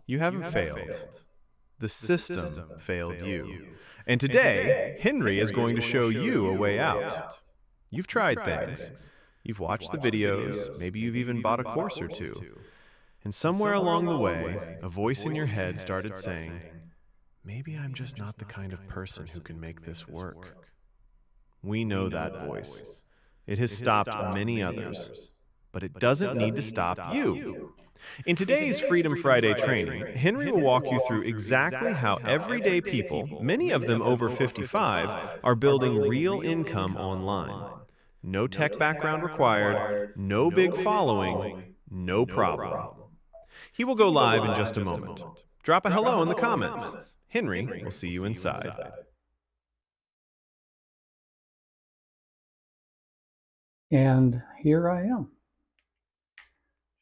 You haven't failed. The system failed you. And today, Henry is going to show you a way out. You've tried things. You've watched the videos. Maybe you've even bought a course or two. And somewhere along the way, a voice in your head started saying, maybe I'm just not the kind of person who can make this work. We know that voice. It has stopped many others, but it doesn't need to stop you. In today's Freedom Friday training, Henry will walk you through exactly how everyday people, many of them over 55, are building real income online. No tech background required, no big following, no problem. He will go live in just a moment. Drop a hello in the comments. Henry will see you inside. And here I am.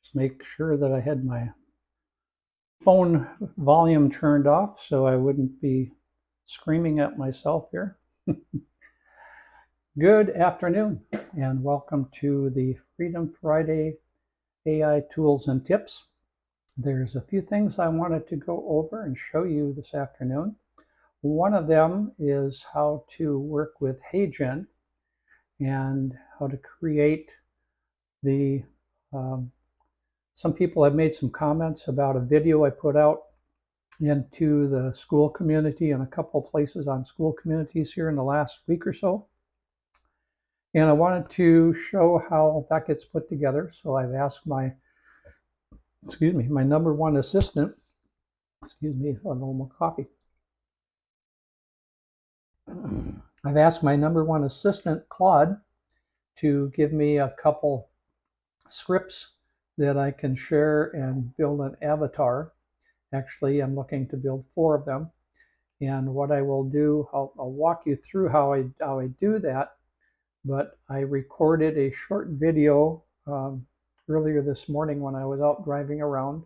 Just make sure that I had my phone volume turned off so I wouldn't be screaming at myself here. Good afternoon and welcome to the Freedom Friday AI Tools and Tips. There's a few things I wanted to go over and show you this afternoon. One of them is how to work with HeyGen and how to create the some people have made some comments about a video I put out into the school community and a couple places on school communities here in the last week or so. And I wanted to show how that gets put together. So I've asked my number one assistant, a little more coffee. I've asked my number one assistant, Claude, to give me a couple scripts that I can share and build an avatar. Actually, I'm looking to build 4 of them. And what I will do, I'll walk you through how I do that. But I recorded a short video earlier this morning when I was out driving around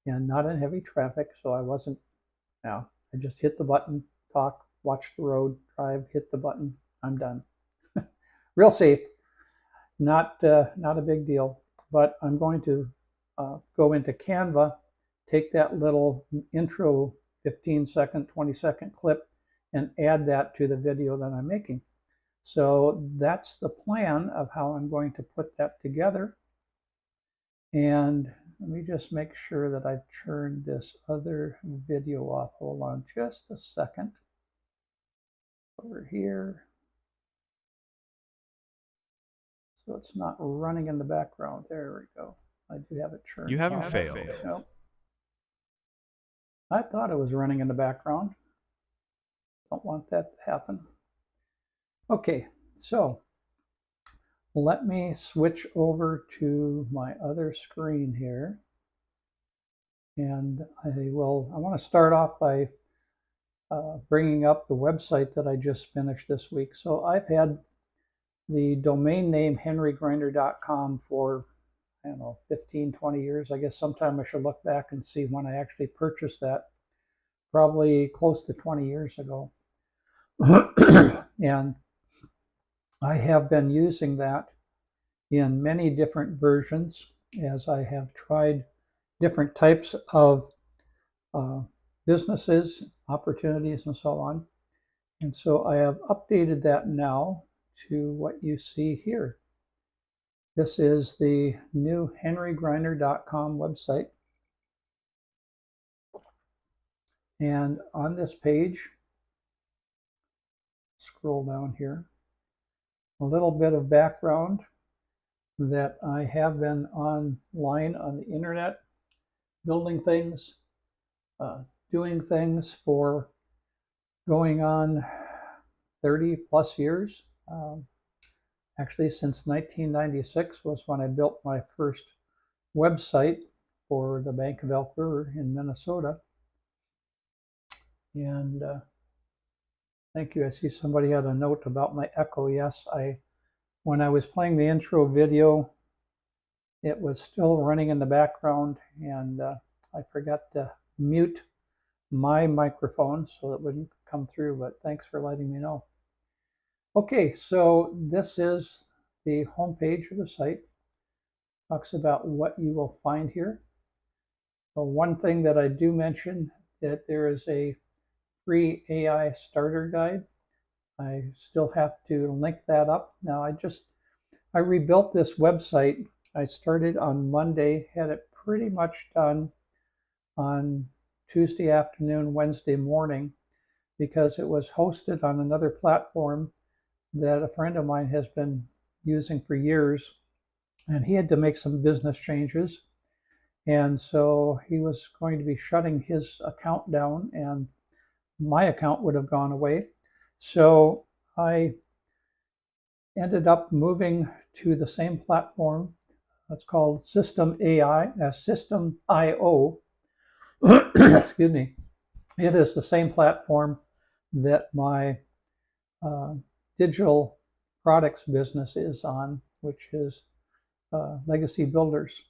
and not in heavy traffic. So I wasn't, I just hit the button, talk, watch the road, drive, hit the button, I'm done. Real safe, not a big deal. But I'm going to go into Canva, take that little intro 15-second, 20-second clip, and add that to the video that I'm making. So that's the plan of how I'm going to put that together. And let me just make sure that I've turned this other video off. Hold on just a second. Over here. So it's not running in the background. There we go. I do have it turned. You haven't failed. Nope. I thought it was running in the background. Don't want that to happen. Okay, so let me switch over to my other screen here. And I want to start off by bringing up the website that I just finished this week. So I've had the domain name henrygriner.com for, 15, 20 years. I guess sometime I should look back and see when I actually purchased that. Probably close to 20 years ago. And I have been using that in many different versions as I have tried different types of businesses, opportunities, and so on. And so I have updated that now to what you see here. This is the new henrygriner.com website. And on this page, scroll down here, a little bit of background that I have been online on the internet, building things, doing things for going on 30 plus years. Actually, since 1996 was when I built my first website for the Bank of Elk River in Minnesota. And thank you. I see somebody had a note about my echo. Yes, when I was playing the intro video, it was still running in the background, and I forgot to mute my microphone so it wouldn't come through, but thanks for letting me know. Okay, so this is the homepage of the site. Talks about what you will find here. Well, one thing that I do mention that there is a free AI starter guide. I still have to link that up. Now I rebuilt this website. I started on Monday, had it pretty much done on Tuesday afternoon, Wednesday morning, because it was hosted on another platform that a friend of mine has been using for years, and he had to make some business changes. And so he was going to be shutting his account down, and my account would have gone away. So I ended up moving to the same platform. It's called System AI, System IO. Excuse me. It is the same platform that my digital products business is on, which is Legacy Builders.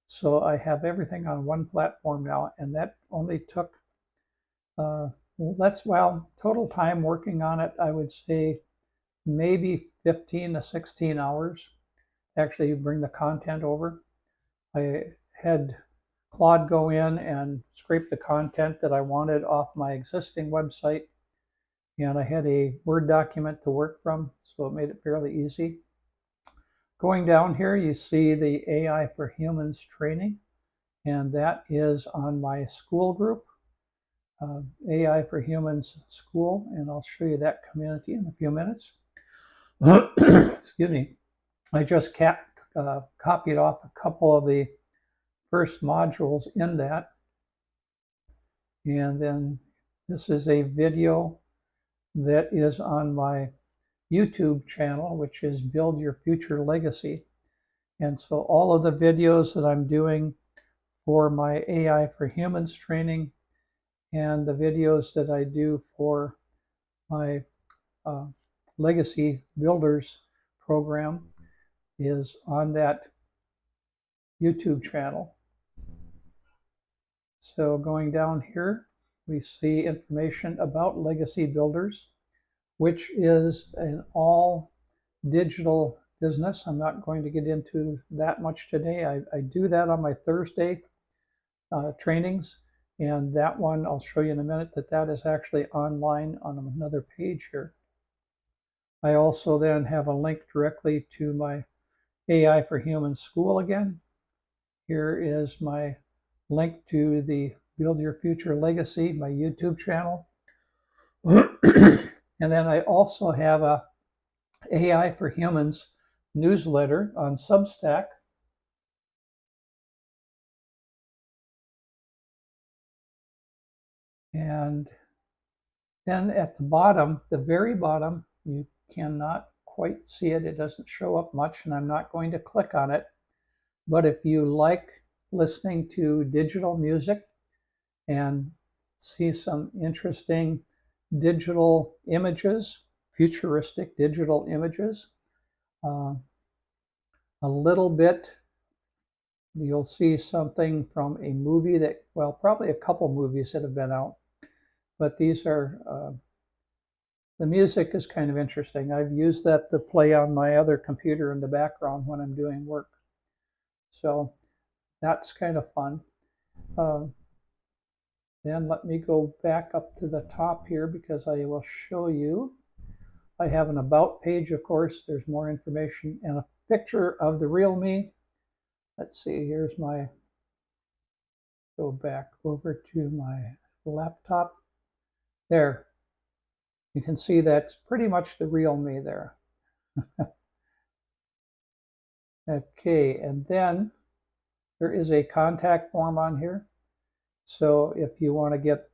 So I have everything on one platform now, and that only took, total time working on it, I would say maybe 15 to 16 hours. Actually bring the content over. I had Claude go in and scrape the content that I wanted off my existing website, and I had a Word document to work from, so it made it fairly easy. Going down here, you see the AI for Humans training, and that is on my school group, AI for Humans School, and I'll show you that community in a few minutes. Excuse me. I just copied off a couple of the first modules in that. And then this is a video that is on my YouTube channel, which is Build Your Future Legacy. And so all of the videos that I'm doing for my AI for Humans training and the videos that I do for my Legacy Builders program is on that YouTube channel. So going down here, we see information about Legacy Builders, which is an all digital business. I'm not going to get into that much today. I do that on my Thursday trainings, and that one I'll show you in a minute that is actually online on another page here. I also then have a link directly to my AI for Humans School again. Here is my link to the Build Your Future Legacy, my YouTube channel. And then I also have a AI for Humans newsletter on Substack. And then at the bottom, the very bottom, you cannot quite see it. It doesn't show up much, and I'm not going to click on it. But if you like listening to digital music and see some interesting digital images, futuristic digital images, a little bit, you'll see something from a movie that, well, probably a couple movies that have been out, but these are, the music is kind of interesting. I've used that to play on my other computer in the background when I'm doing work. So that's kind of fun. Then let me go back up to the top here because I will show you. I have an about page, of course. There's more information and a picture of the real me. Let's see, here's my, go back over to my laptop. There. You can see that's pretty much the real me there. Okay, and then there is a contact form on here. So if you want to get,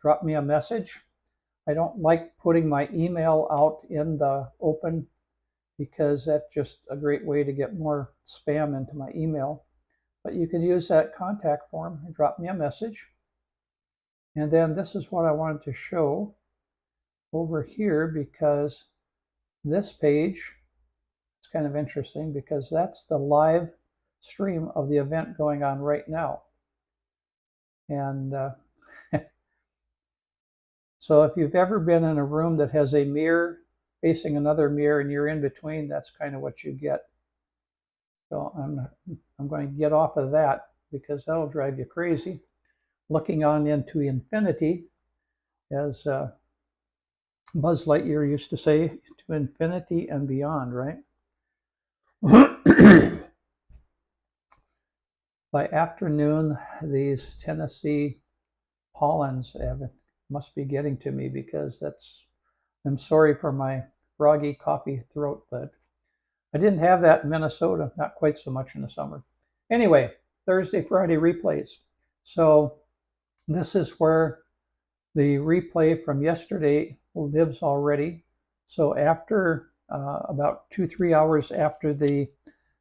drop me a message. I don't like putting my email out in the open because that's just a great way to get more spam into my email. But you can use that contact form and drop me a message. And then this is what I wanted to show over here, because this page is kind of interesting because that's the live stream of the event going on right now. And So if you've ever been in a room that has a mirror facing another mirror and you're in between, that's kind of what you get. So I'm going to get off of that because that'll drive you crazy. Looking on into infinity, as Buzz Lightyear used to say, to infinity and beyond, right? By afternoon, these Tennessee pollens must be getting to me because I'm sorry for my froggy coffee throat, but I didn't have that in Minnesota, not quite so much in the summer. Anyway, Thursday, Friday replays. So this is where the replay from yesterday lives already. So after about 2-3 hours after the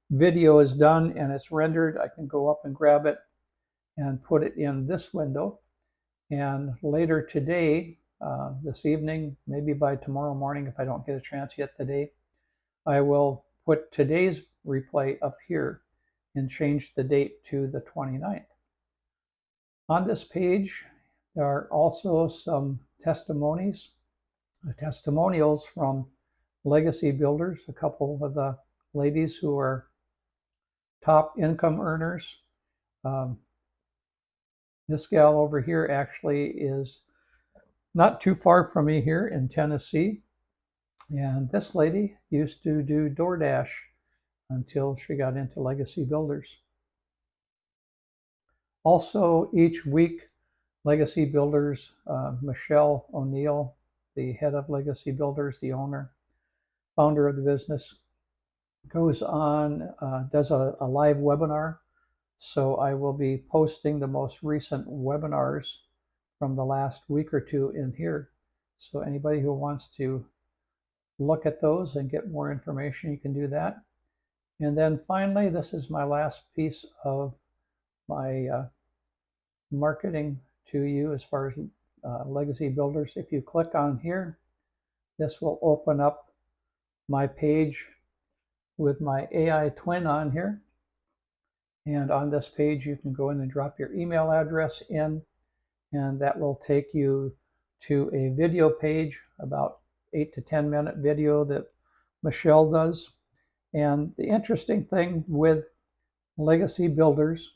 video is done and it's rendered, I can go up and grab it and put it in this window. And later today, this evening, maybe by tomorrow morning, if I don't get a chance yet today, I will put today's replay up here and change the date to the 29th. On this page, there are also some testimonials from legacy builders, a couple of the ladies who are top income earners. This gal over here actually is not too far from me here in Tennessee. And this lady used to do DoorDash until she got into Legacy Builders. Also, each week, Legacy Builders, Michelle O'Neill, the head of Legacy Builders, the founder of the business, goes on, does a live webinar. So I will be posting the most recent webinars from the last week or two in here. So anybody who wants to look at those and get more information, you can do that. And then finally, this is my last piece of my marketing to you as far as Legacy Builders. If you click on here, this will open up my page with my AI twin on here. And on this page, you can go in and drop your email address in, and that will take you to a video page, about 8 to 10 minute video that Michelle does. And the interesting thing with Legacy Builders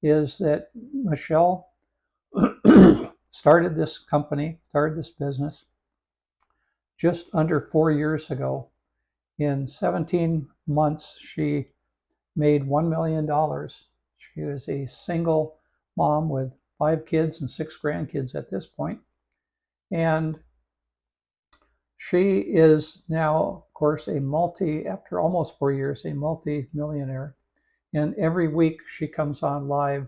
is that Michelle started this business just under 4 years ago. In 17 months, she made $1 million. She was a single mom with 5 kids and 6 grandkids at this point. And she is now, of course, after almost 4 years, a multi-millionaire. And every week she comes on live.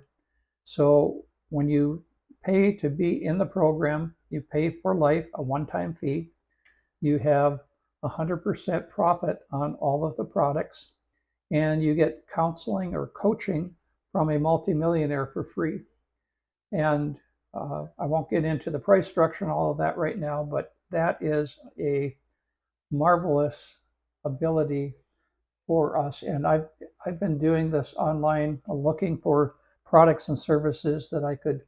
So when you pay to be in the program, you pay for life, a one-time fee. You have 100% profit on all of the products, and you get counseling or coaching from a multimillionaire for free. And I won't get into the price structure and all of that right now, but that is a marvelous ability for us. And I've been doing this online, looking for products and services that I could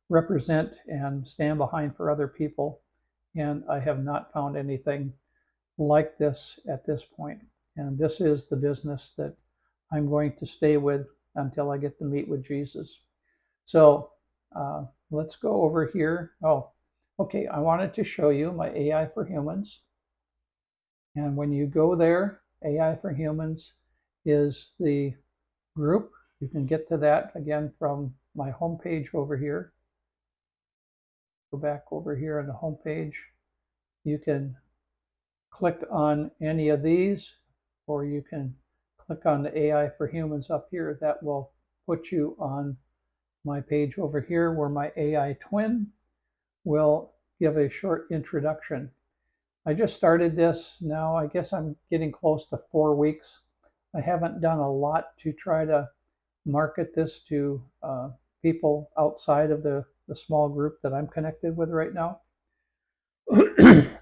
represent and stand behind for other people. And I have not found anything like this at this point. And this is the business that I'm going to stay with until I get to meet with Jesus. So let's go over here. Oh, okay. I wanted to show you my AI for Humans. And when you go there, AI for Humans is the group. You can get to that again from my homepage over here. Go back over here on the homepage. You can click on any of these, or you can click on the AI for Humans up here. That will put you on my page over here where my AI twin will give a short introduction. I just started this now. I guess I'm getting close to 4 weeks. I haven't done a lot to try to market this to people outside of the small group that I'm connected with right now.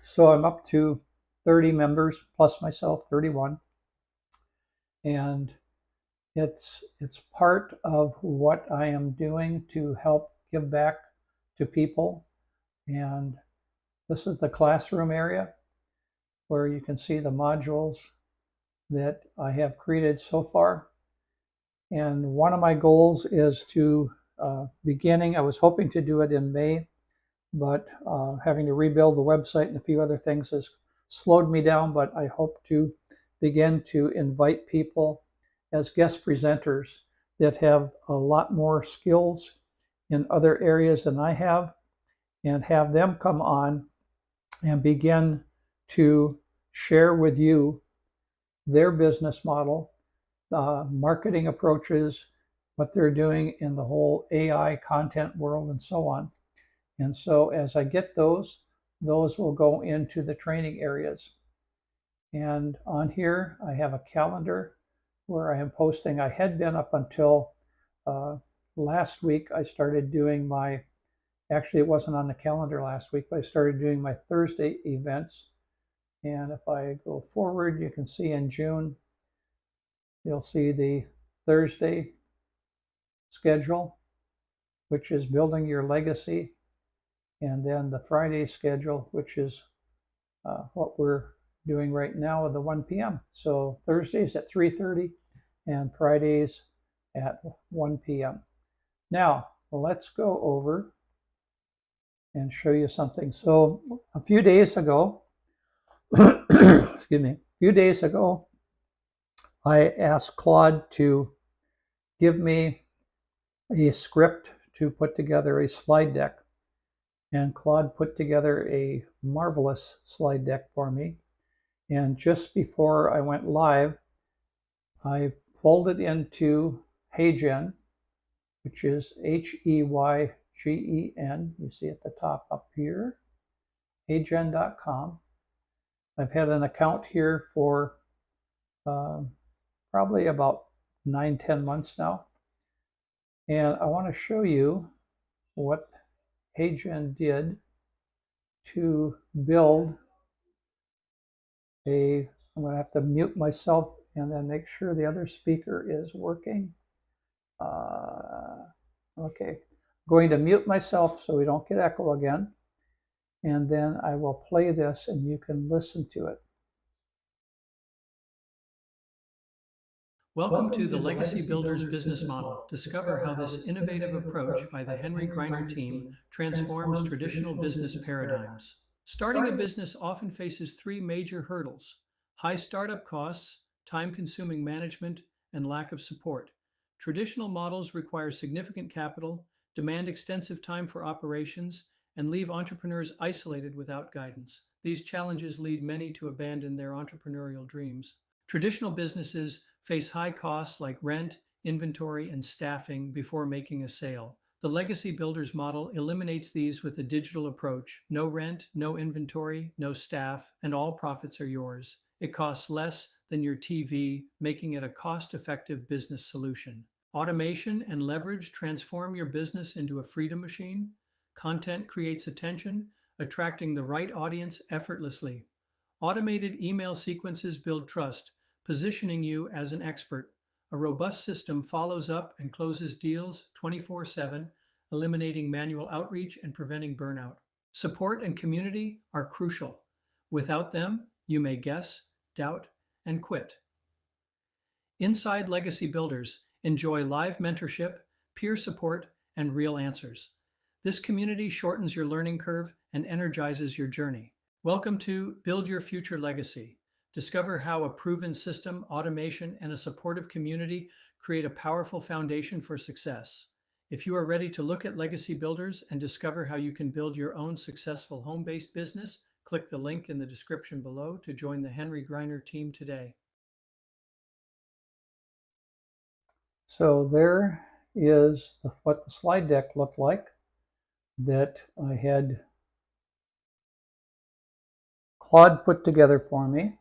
So I'm up to 30 members plus myself, 31. And it's part of what I am doing to help give back to people. And This is the classroom area where you can see the modules that I have created so far. And one of my goals is to I was hoping to do it in May, but having to rebuild the website and a few other things has slowed me down, but I hope to begin to invite people as guest presenters that have a lot more skills in other areas than I have, and have them come on and begin to share with you their business model, marketing approaches, what they're doing in the whole AI content world, and so on. And so as I get those will go into the training areas. And on here, I have a calendar where I am posting. I had been up until last week. I started doing actually it wasn't on the calendar last week, but I started doing my Thursday events. And if I go forward, you can see in June, you'll see the Thursday schedule, which is building your legacy, and then the Friday schedule, which is what we're doing right now at the 1 p.m. So Thursdays at 3:30 and Fridays at 1 p.m. Now, let's go over and show you something. So a few days ago, excuse me, a few days ago, I asked Claude to give me a script to put together a slide deck. And Claude put together a marvelous slide deck for me. And just before I went live, I pulled it into HeyGen, which is HeyGen. You see at the top up here, heygen.com. I've had an account here for probably about 9-10 months now. And I want to show you what HeyGen did to build I'm going to have to mute myself and then make sure the other speaker is working. Okay, I'm going to mute myself so we don't get echo again. And then I will play this and you can listen to it. Welcome to the Legacy Builders business model. Discover how this innovative approach by the Henry Griner team transforms traditional business paradigms. Starting a business often faces three major hurdles: high startup costs, time-consuming management, and lack of support. Traditional models require significant capital, demand extensive time for operations, and leave entrepreneurs isolated without guidance. These challenges lead many to abandon their entrepreneurial dreams. Traditional businesses face high costs like rent, inventory, and staffing before making a sale. The Legacy Builders model eliminates these with a digital approach: no rent, no inventory, no staff, and all profits are yours. It costs less than your TV, making it a cost-effective business solution. Automation and leverage transform your business into a freedom machine. Content creates attention, attracting the right audience effortlessly. Automated email sequences build trust, positioning you as an expert. A robust system follows up and closes deals 24/7, eliminating manual outreach and preventing burnout. Support and community are crucial. Without them, you may guess, doubt, and quit. Inside Legacy Builders, enjoy live mentorship, peer support, and real answers. This community shortens your learning curve and energizes your journey. Welcome to Build Your Future Legacy. Discover how a proven system, automation, and a supportive community create a powerful foundation for success. If you are ready to look at Legacy Builders and discover how you can build your own successful home-based business, click the link in the description below to join the Henry Griner team today. So there is what the slide deck looked like that I had Claude put together for me.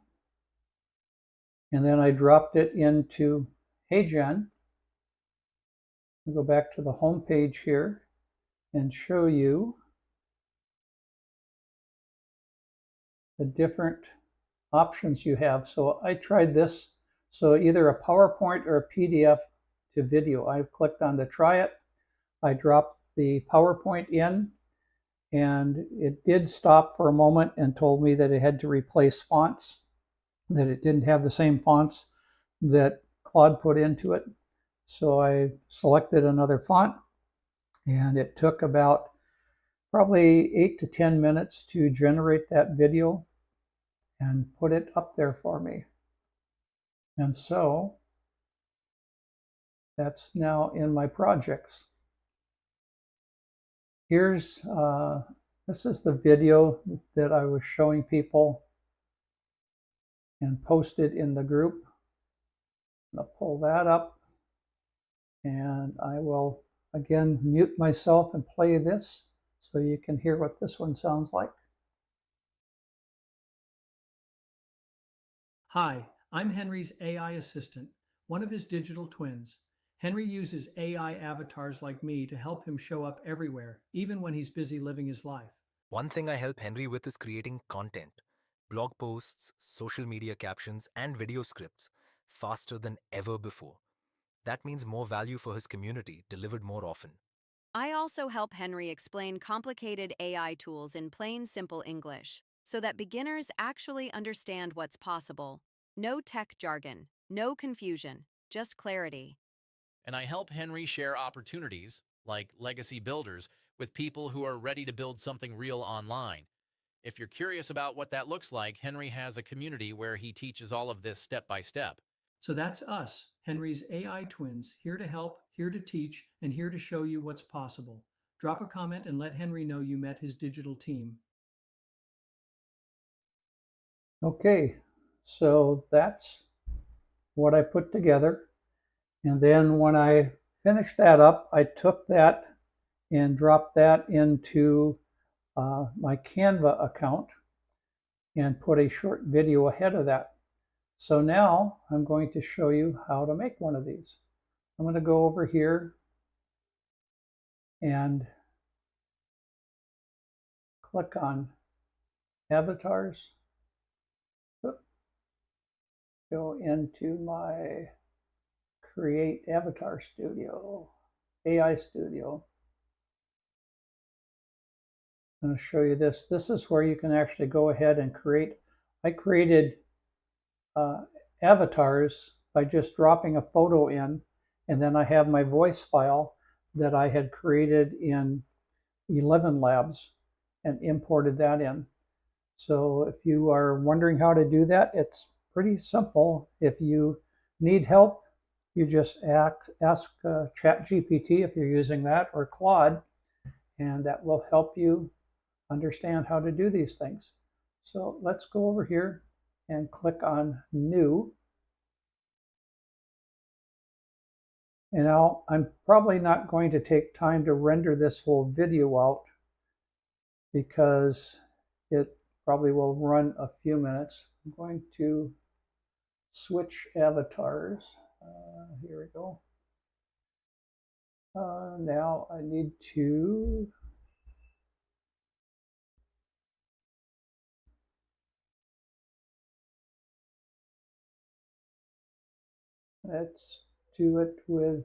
And then I dropped it into HeyGen. I'll go back to the home page here and show you the different options you have. So I tried this. So either a PowerPoint or a PDF to video. I clicked on the try it. I dropped the PowerPoint in, and it did stop for a moment and told me that it had to replace fonts, that it didn't have the same fonts that Claude put into it. So I selected another font, and it took about probably 8 to 10 minutes to generate that video and put it up there for me. And so that's now in my projects. Here's, this is the video that I was showing people and posted in the group. I'm going to pull that up, and I will again mute myself and play this so you can hear what this one sounds like. Hi, I'm Henry's AI assistant, one of his digital twins. Henry uses AI avatars like me to help him show up everywhere, even when he's busy living his life. One thing I help Henry with is creating content, blog posts, social media captions, and video scripts faster than ever before. That means more value for his community, delivered more often. I also help Henry explain complicated AI tools in plain, simple English so that beginners actually understand what's possible. No tech jargon, no confusion, just clarity. And I help Henry share opportunities, like legacy builders, with people who are ready to build something real online. If you're curious about what that looks like, Henry has a community where he teaches all of this step by step. So that's us, Henry's AI twins, here to help, here to teach, and here to show you what's possible. Drop a comment and let Henry know you met his digital team. Okay, so that's what I put together. And then when I finished that up, I took that and dropped that into my Canva account and put a short video ahead of that. So now I'm going to show you how to make one of these. I'm going to go over here and click on avatars. Go into my Create Avatar Studio, AI Studio. I'm going to show you this. This is where you can actually go ahead and create. I created avatars by just dropping a photo in, and then I have my voice file that I had created in 11 Labs and imported that in. So if you are wondering how to do that, it's pretty simple. If you need help, you just ask ChatGPT if you're using that, or Claude, and that will help you understand how to do these things. So let's go over here and click on New. And now I'm probably not going to take time to render this whole video out because it probably will run a few minutes. I'm going to switch avatars. Here we go. Now I need to let's do it with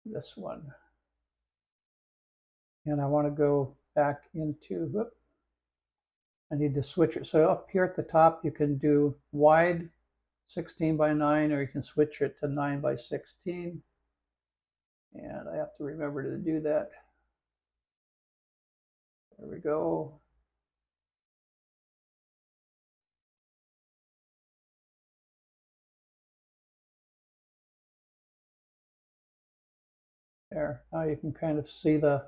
this one. And I want to go back into, I need to switch it. So up here at the top, you can do wide 16:9, or you can switch it to 9:16. And I have to remember to do that. There we go. There, now you can kind of see the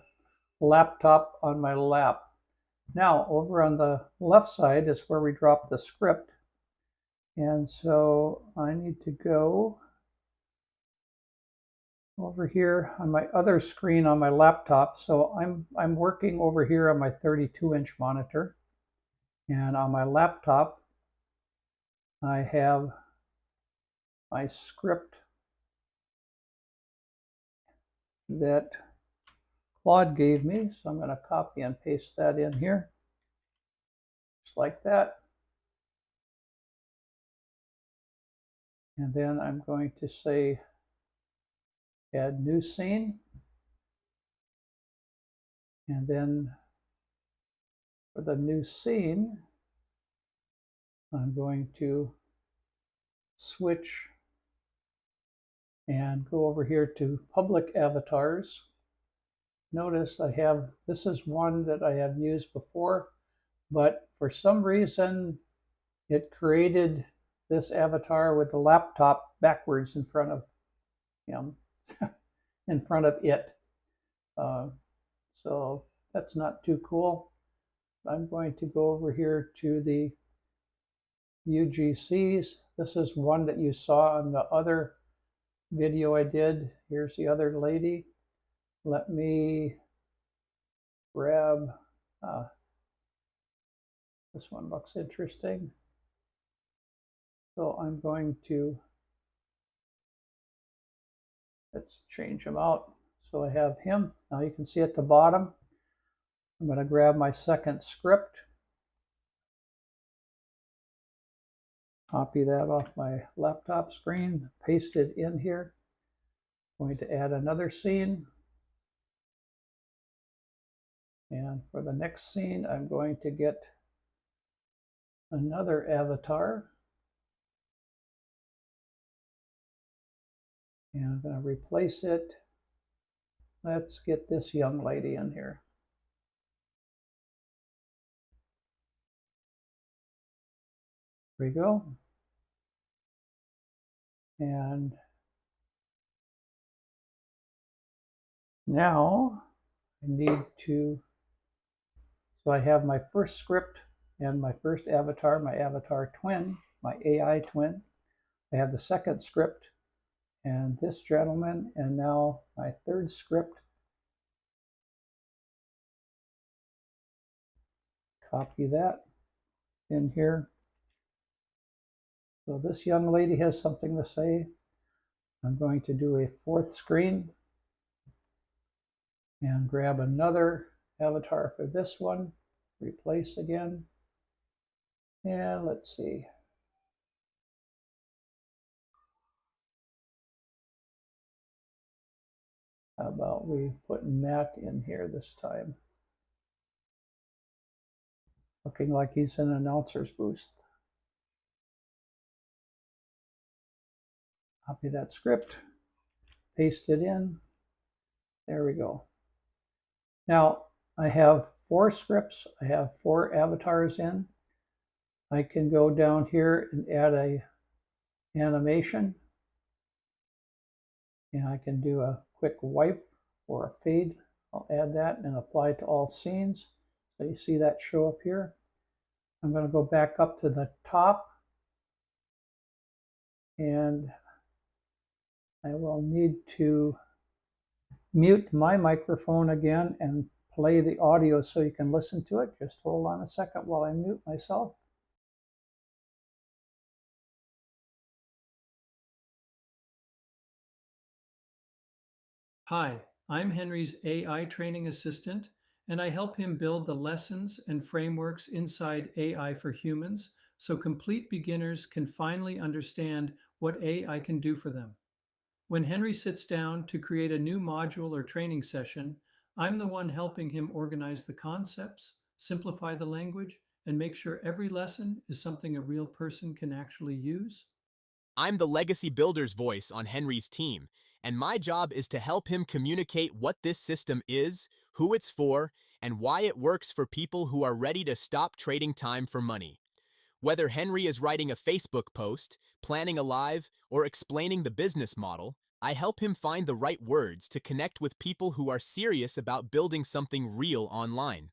laptop on my lap. Now, over on the left side is where we drop the script. And so I need to go over here on my other screen on my laptop. So I'm working over here on my 32-inch monitor. And on my laptop, I have my script that Claude gave me. So I'm going to copy and paste that in here, just like that. And then I'm going to say add new scene. And then for the new scene, I'm going to switch and go over here to public avatars. Notice I have, this is one that I have used before, but for some reason it created this avatar with the laptop backwards in front of him, in front of it. So that's not too cool. I'm going to go over here to the UGCs. This is one that you saw on the other video I did. Here's the other lady. Let me grab, this one looks interesting. So I'm going to, let's change him out. So I have him. Now you can see at the bottom, I'm going to grab my second script, copy that off my laptop screen, paste it in here. I'm going to add another scene. And for the next scene, I'm going to get another avatar. And I'm going to replace it. Let's get this young lady in here. There we go. And now I need to, so I have my first script and my first avatar, my avatar twin, my AI twin. I have the second script and this gentleman, and now my third script. Copy that in here. So this young lady has something to say. I'm going to do a fourth screen and grab another avatar for this one, replace again. And let's see. How about we put Matt in here this time? Looking like he's in an announcer's booth. Copy that script, paste it in. There we go. Now I have 4 scripts. I have 4 avatars in. I can go down here and add a animation. And I can do a quick wipe or a fade. I'll add that and apply it to all scenes. So you see that show up here. I'm going to go back up to the top. And I will need to mute my microphone again and play the audio so you can listen to it. Just hold on a second while I mute myself. Hi, I'm Henry's AI training assistant, and I help him build the lessons and frameworks inside AI for humans so complete beginners can finally understand what AI can do for them. When Henry sits down to create a new module or training session, I'm the one helping him organize the concepts, simplify the language, and make sure every lesson is something a real person can actually use. I'm the legacy builder's voice on Henry's team, and my job is to help him communicate what this system is, who it's for, and why it works for people who are ready to stop trading time for money. Whether Henry is writing a Facebook post, planning a live, or explaining the business model, I help him find the right words to connect with people who are serious about building something real online.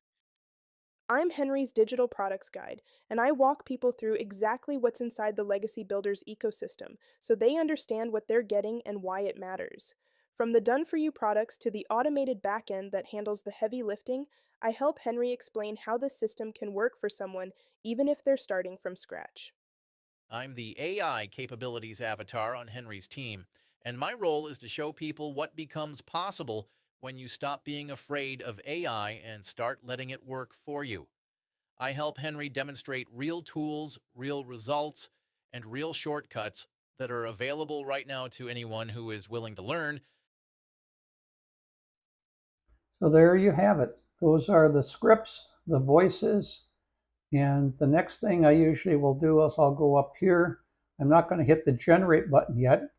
I'm Henry's digital products guide, and I walk people through exactly what's inside the Legacy Builders ecosystem so they understand what they're getting and why it matters. From the done-for-you products to the automated backend that handles the heavy lifting, I help Henry explain how the system can work for someone even if they're starting from scratch. I'm the AI capabilities avatar on Henry's team, and my role is to show people what becomes possible when you stop being afraid of AI and start letting it work for you. I help Henry demonstrate real tools, real results, and real shortcuts that are available right now to anyone who is willing to learn. So there you have it. Those are the scripts the voices. And the next thing I usually will do is I'll go up here. I'm not going to hit the generate button yet,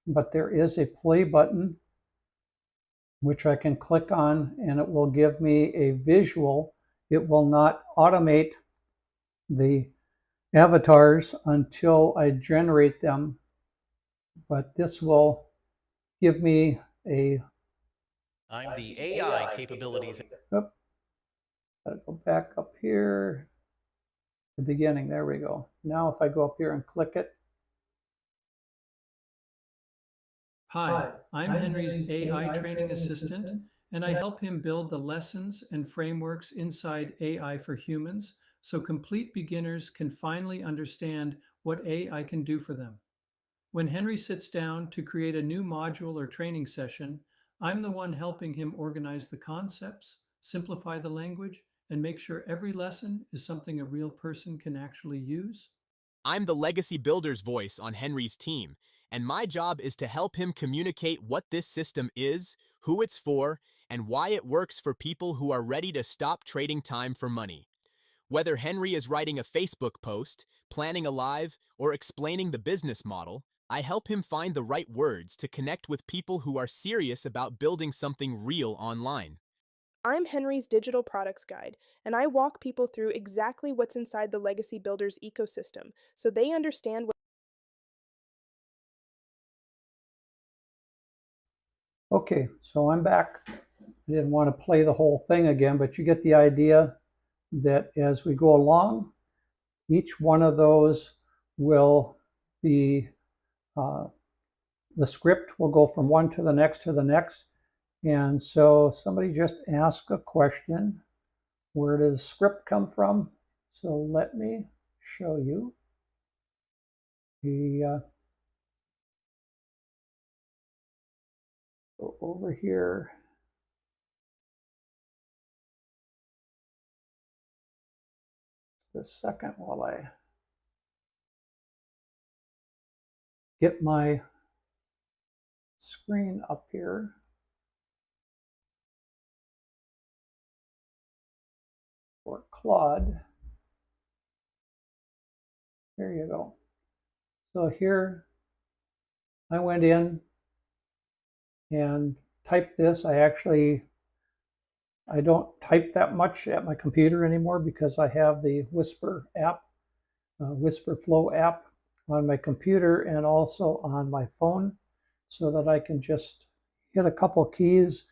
but there is a play button which I can click on, and it will give me a visual. It will not automate the avatars until I generate them, but this will give me a... I'm the AI capabilities. Oops, gotta go back up here. The beginning, there we go. Now if I go up here and click it. Hi, I'm Henry's AI training assistant, and I help him build the lessons and frameworks inside AI for humans so complete beginners can finally understand what AI can do for them. When Henry sits down to create a new module or training session, I'm the one helping him organize the concepts, simplify the language, and make sure every lesson is something a real person can actually use. I'm the legacy builder's voice on Henry's team, and my job is to help him communicate what this system is, who it's for, and why it works for people who are ready to stop trading time for money. Whether Henry is writing a Facebook post, planning a live, or explaining the business model, I help him find the right words to connect with people who are serious about building something real online. I'm Henry's digital products guide, and I walk people through exactly what's inside the Legacy Builders ecosystem so they understand what. Okay, so I'm back. I didn't want to play the whole thing again, but you get the idea that as we go along, each one of those will be, the script will go from one to the next to the next. And so somebody just asked a question, where does script come from? So let me show you. The go over here. The second while I get my screen up here. For Claude. There you go. So here I went in and typed this. I don't type that much at my computer anymore because I have the Whisper app, Whisper Flow app on my computer and also on my phone, so that I can just hit a couple keys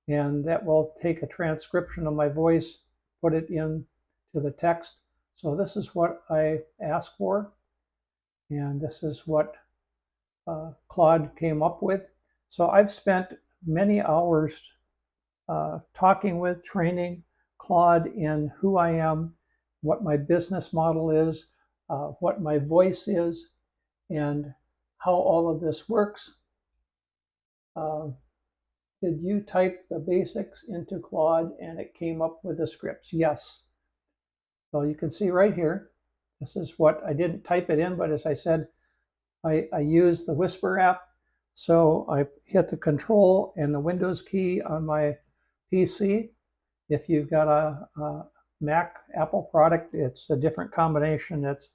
and that will take a transcription of my voice, put it in to the text. So this is what I asked for, and this is what Claude came up with. So I've spent many hours talking with, training Claude in who I am, what my business model is, what my voice is, and how all of this works. Did you type the basics into Claude and it came up with the scripts? Yes. So you can see right here, this is what I didn't type it in, but as I said, I use the Whisper app. So I hit the Control and the Windows key on my PC. If you've got a Mac Apple product, it's a different combination. There's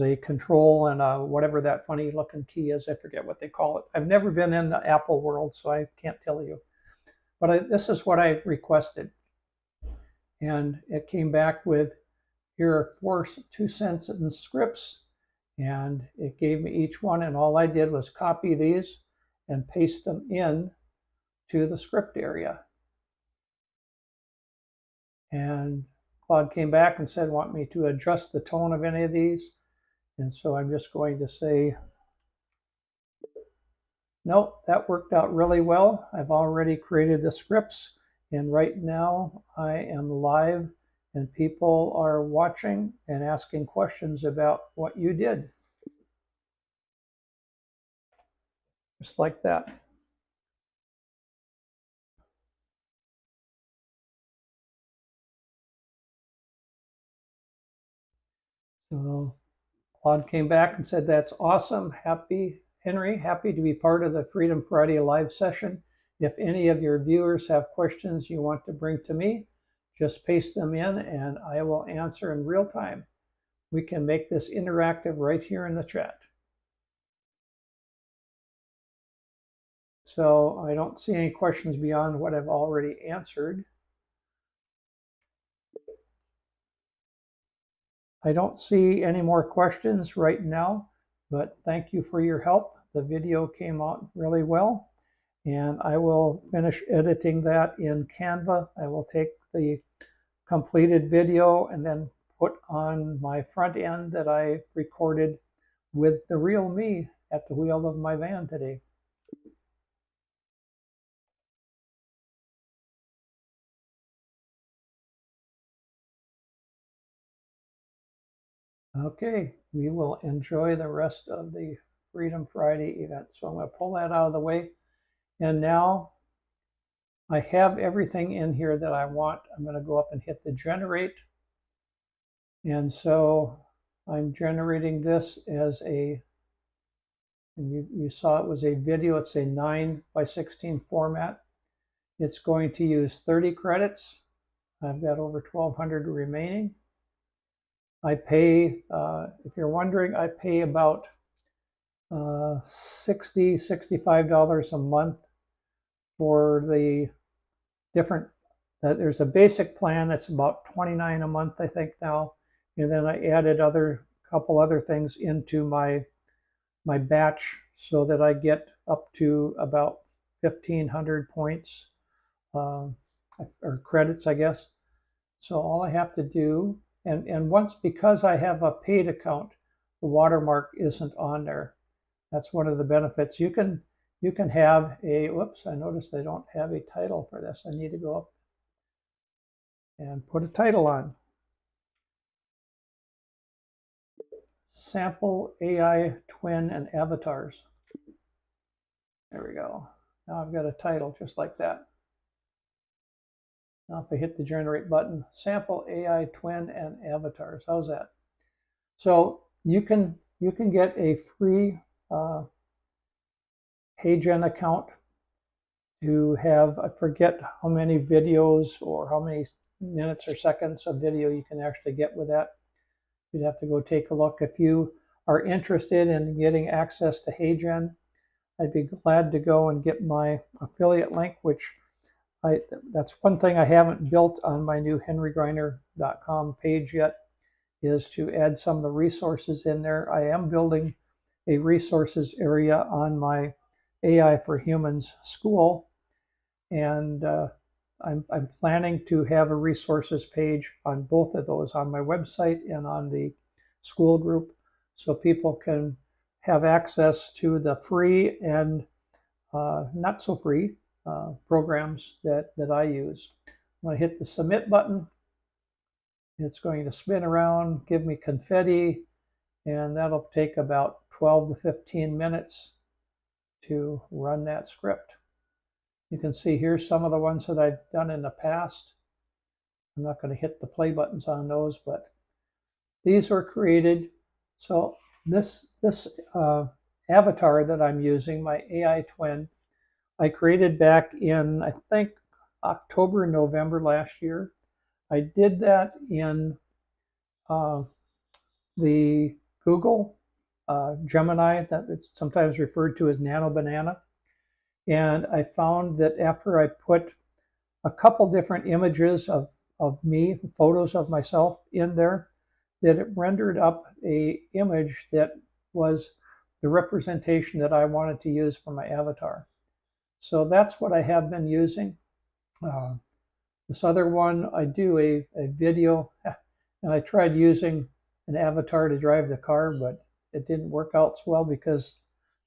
a Control and whatever that funny looking key is. I forget what they call it. I've never been in the Apple world, so I can't tell you. But this is what I requested. And it came back with, here are 4 2-sentence scripts. And it gave me each one, and all I did was copy these and paste them in to the script area. And Claude came back and said, want me to adjust the tone of any of these? And so I'm just going to say, nope, that worked out really well. I've already created the scripts, and right now I am live and people are watching and asking questions about what you did. Just like that. So Claude came back and said, that's awesome. Henry, happy to be part of the Freedom Friday live session. If any of your viewers have questions you want to bring to me, Just paste them in and I will answer in real time. We can make this interactive right here in the chat. So I don't see any questions beyond what I've already answered. I don't see any more questions right now, but thank you for your help. The video came out really well, and I will finish editing that in Canva. I will take the completed video and then put on my front end that I recorded with the real me at the wheel of my van today. Okay, we will enjoy the rest of the Freedom Friday event. So I'm going to pull that out of the way. And now I have everything in here that I want. I'm going to go up and hit the generate. And so I'm generating this as a, and you saw it was a video. It's a 9:16 format. It's going to use 30 credits. I've got over 1,200 remaining. I pay, if you're wondering, I pay about $60, $65 a month for the different, there's a basic plan that's about $29 a month, I think now. And then I added couple other things into my batch so that I get up to about 1,500 points or credits, I guess. So all I have to do, and once, because I have a paid account, the watermark isn't on there. That's one of the benefits. You can have a, whoops, I noticed I don't have a title for this. I need to go up and put a title on. Sample AI twin and avatars. There we go. Now I've got a title just like that. Now if I hit the generate button, sample AI twin and avatars. How's that? So you can get a free HeyGen account to have, I forget how many videos or how many minutes or seconds of video you can actually get with that. You'd have to go take a look. If you are interested in getting access to HeyGen, I'd be glad to go and get my affiliate link, which that's one thing I haven't built on my new henrygriner.com page yet, is to add some of the resources in there. I am building a resources area on my AI for Humans school, and I'm planning to have a resources page on both of those, on my website and on the school group, so people can have access to the free and not so free programs that I use. When I hit the submit button, it's going to spin around, give me confetti, and that'll take about 12 to 15 minutes to run that script. You can see here some of the ones that I've done in the past. I'm not going to hit the play buttons on those, but these were created. So this avatar that I'm using, my AI twin, I created back in, I think, October, November last year. I did that in the Google Gemini, that it's sometimes referred to as Nano Banana. And I found that after I put a couple different images of me, photos of myself in there, that it rendered up a image that was the representation that I wanted to use for my avatar. So that's what I have been using. This other one, I do a video, and I tried using an avatar to drive the car, but it didn't work out so well because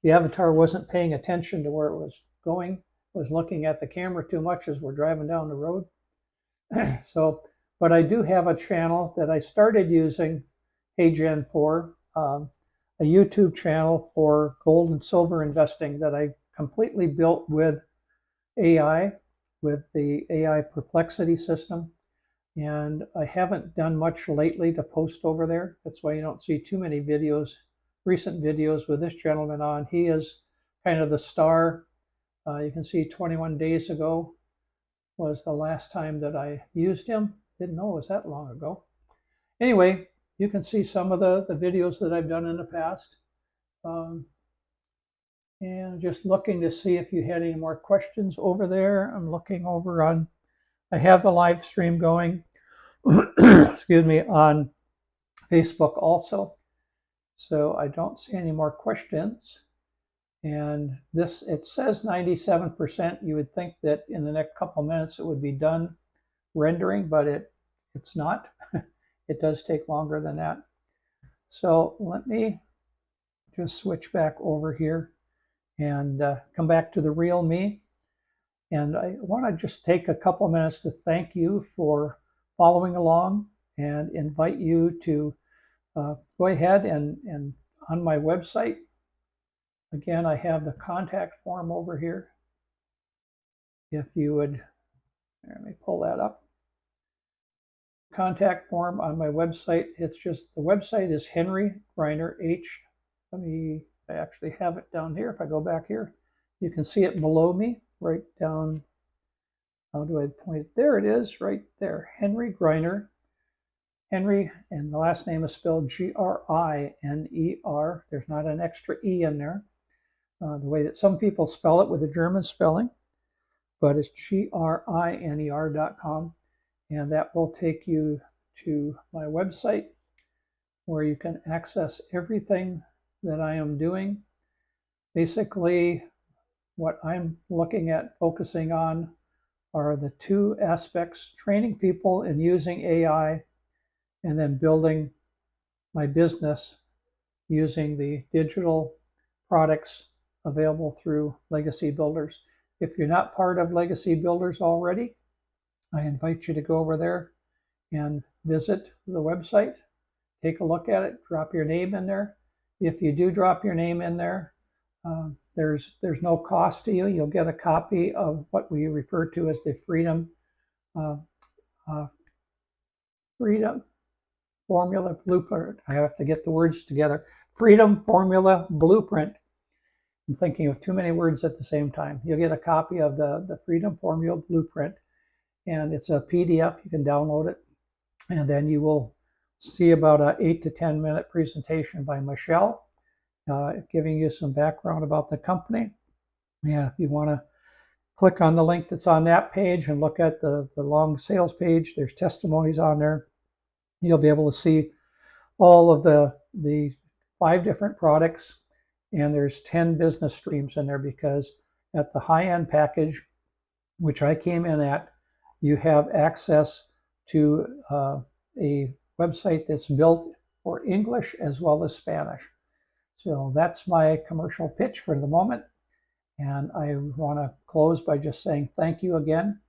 the avatar wasn't paying attention to where it was going. It was looking at the camera too much as we're driving down the road. So, but I do have a channel that I started using HeyGen for, a YouTube channel for gold and silver investing that I completely built with AI, with the AI perplexity system. And I haven't done much lately to post over there. That's why you don't see too many videos, recent videos with this gentleman on. He is kind of the star. You can see 21 days ago was the last time that I used him. Didn't know it was that long ago. Anyway, you can see some of the videos that I've done in the past. And just looking to see if you had any more questions over there. I'm looking over on, I have the live stream going, excuse me, on Facebook also. So I don't see any more questions. And this, it says 97%. You would think that in the next couple of minutes it would be done rendering, but it's not. It does take longer than that. So let me just switch back over here and come back to the real me. And I want to just take a couple of minutes to thank you for following along and invite you to go ahead and on my website, again, I have the contact form over here. If you would, let me pull that up. Contact form on my website. It's just, the website is Henry Griner, I actually have it down here. If I go back here, you can see it below me, right down. How do I point it? There it is, right there. Henry Griner. Henry, and the last name is spelled Griner. There's not an extra E in there, the way that some people spell it with a German spelling, but it's Griner.com. And that will take you to my website where you can access everything that I am doing. Basically, what I'm looking at focusing on are the two aspects: training people in using AI and then building my business using the digital products available through Legacy Builders. If you're not part of Legacy Builders already, I invite you to go over there and visit the website, take a look at it, drop your name in there. If you do drop your name in there, there's no cost to you. You'll get a copy of what we refer to as the Freedom Formula Blueprint. I have to get the words together. Freedom Formula Blueprint. I'm thinking of too many words at the same time. You'll get a copy of the Freedom Formula Blueprint, and it's a PDF. You can download it, and then you will see about an 8 to 10 minute presentation by Michelle, giving you some background about the company. And if you want to click on the link that's on that page and look at the long sales page, there's testimonies on there. You'll be able to see all of the 5 different products, and there's 10 business streams in there, because at the high-end package, which I came in at, you have access to a website that's built for English as well as Spanish. So that's my commercial pitch for the moment. And I want to close by just saying thank you again.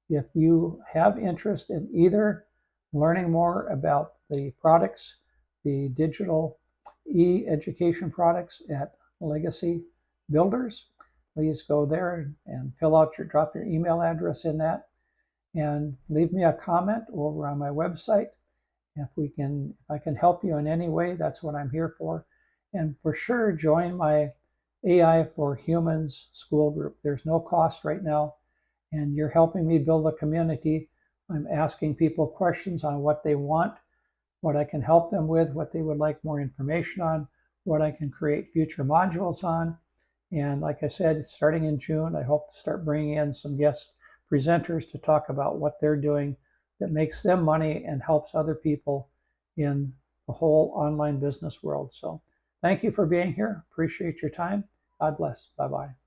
If you have interest in either learning more about the products, the digital e-education products at Legacy Builders, please go there and drop your email address in that, and leave me a comment over on my website. If I can help you in any way, that's what I'm here for. And for sure, join my AI for Humans school group. There's no cost right now, and you're helping me build a community. I'm asking people questions on what they want, what I can help them with, what they would like more information on, what I can create future modules on. And like I said, starting in June, I hope to start bringing in some guest presenters to talk about what they're doing that makes them money and helps other people in the whole online business world. So thank you for being here. Appreciate your time. God bless. Bye-bye.